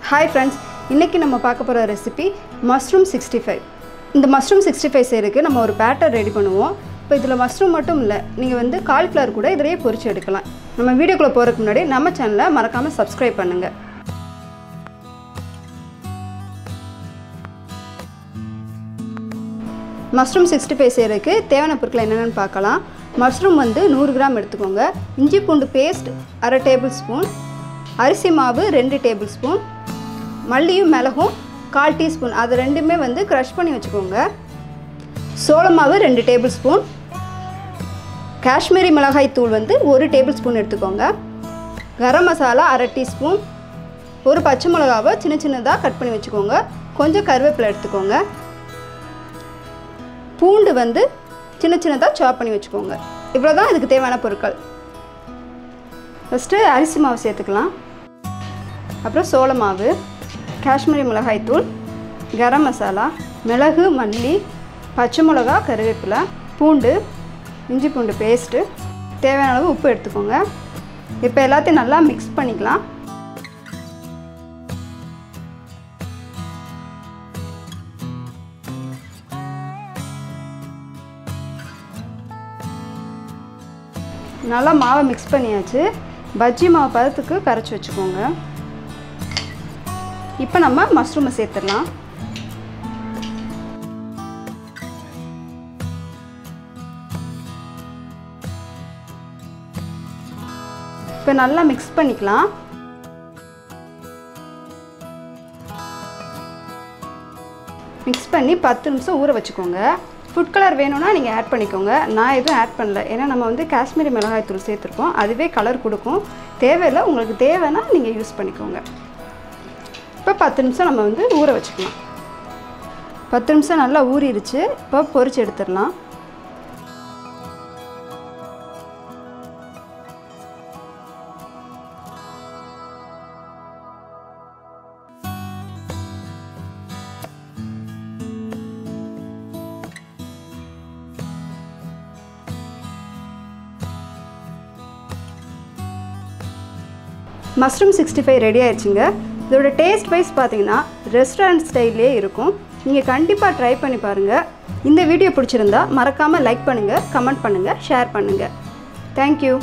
Hi friends, இன்னைக்கு நம்ம பார்க்க போற ரெசிபி மஷ்ரூம் 65. இந்த மஷ்ரூம் 65 செய்யறதுக்கு நம்ம ஒரு பேட்டர் ரெடி பண்ணுவோம். இப்போ இதுல மஷ்ரூம் மட்டும் இல்ல, நீங்க வந்து காலிஃப்ளவர் கூட இதலயே பொரிச்சு எடுக்கலாம். நம்ம வீடியோக்குள்ள போறதுக்கு முன்னாடி நம்ம சேனலை மறக்காம Subscribe பண்ணுங்க. மஷ்ரூம் 65 செய்யறதுக்கு தேவையான பொருட்கள் என்னென்னன்னு பார்க்கலாம். மஷ்ரூம் வந்து 100 கிராம் எடுத்துக்கோங்க. இஞ்சி பூண்டு பேஸ்ட் 1/2 டேபிள்ஸ்பூன், அரிசி மாவு 2 டேபிள்ஸ்பூன், மல்லியும் மிளகும் 1/4 டீஸ்பூன், அது ரெண்டுமே வந்து க்ரஷ் பண்ணி வச்சுக்கோங்க. சோள மாவு 2 டேபிள்ஸ்பூன், காஷ்மீரி மிளகாய் தூள் வந்து 1 டேபிள்ஸ்பூன் எடுத்துக்கோங்க. கரம் மசாலா 1/2 டீஸ்பூன், ஒரு பச்சை மிளகாவை சின்ன சின்னதாக கட் பண்ணி வச்சுக்கோங்க. கொஞ்சம் கருவேப்பிலை எடுத்துக்கோங்க. பூண்டு வந்து சின்ன சின்னதாக சாப் பண்ணி வச்சுக்கோங்க. இவ்வளோ தான் இதுக்கு தேவையான பொருட்கள். ஃபஸ்ட்டு அரிசி மாவு சேர்த்துக்கலாம். அப்புறம் சோள மாவு, காஷ்மீரி மிளகாய் தூள், கரம் மசாலா, மிளகு, மல்லி, பச்சை மிளகா, கருவேப்பிலை, பூண்டு, இஞ்சி பூண்டு பேஸ்ட்டு, தேவையான அளவு உப்பு எடுத்துக்கோங்க. இப்போ எல்லாத்தையும் நல்லா மிக்ஸ் பண்ணிக்கலாம். நல்லா மாவை மிக்ஸ் பண்ணியாச்சு. பஜ்ஜி மாவு பதத்துக்கு கரைச்சி வச்சுக்கோங்க. இப்போ நம்ம மஷ்ரூமை சேர்த்துடலாம். இப்போ நல்லா மிக்ஸ் பண்ணிக்கலாம். மிக்ஸ் பண்ணி 10 நிமிஷம் ஊற வச்சுக்கோங்க. ஃபுட் கலர் வேணும்னா நீங்கள் ஆட் பண்ணிக்கோங்க. நான் எதுவும் ஆட் பண்ணல, ஏன்னா நம்ம வந்து காஷ்மீரி மிளகாய் தூள் சேர்த்துருக்கோம். அதுவே கலர் கொடுக்கும். தேவையில்லை, உங்களுக்கு தேவைன்னா நீங்கள் யூஸ் பண்ணிக்கோங்க. இப்போ 10 நிமிஷம் நம்ம வந்து ஊற வச்சுக்கலாம். 10 நிமிஷம் நல்லா ஊறிடுச்சு. இப்போ பொரிச்சு எடுத்துடலாம். மஷ்ரூம் 65 ரெடி ஆயிடுச்சுங்க. இதோட டேஸ்ட் வைஸ் பார்த்தீங்கன்னா ரெஸ்டாரண்ட் ஸ்டைல்லே இருக்கும். நீங்கள் கண்டிப்பாக ட்ரை பண்ணி பாருங்கள். இந்த வீடியோ பிடிச்சிருந்தா மறக்காமல் லைக் பண்ணுங்கள், கமெண்ட் பண்ணுங்கள், ஷேர் பண்ணுங்கள். தேங்க்யூ.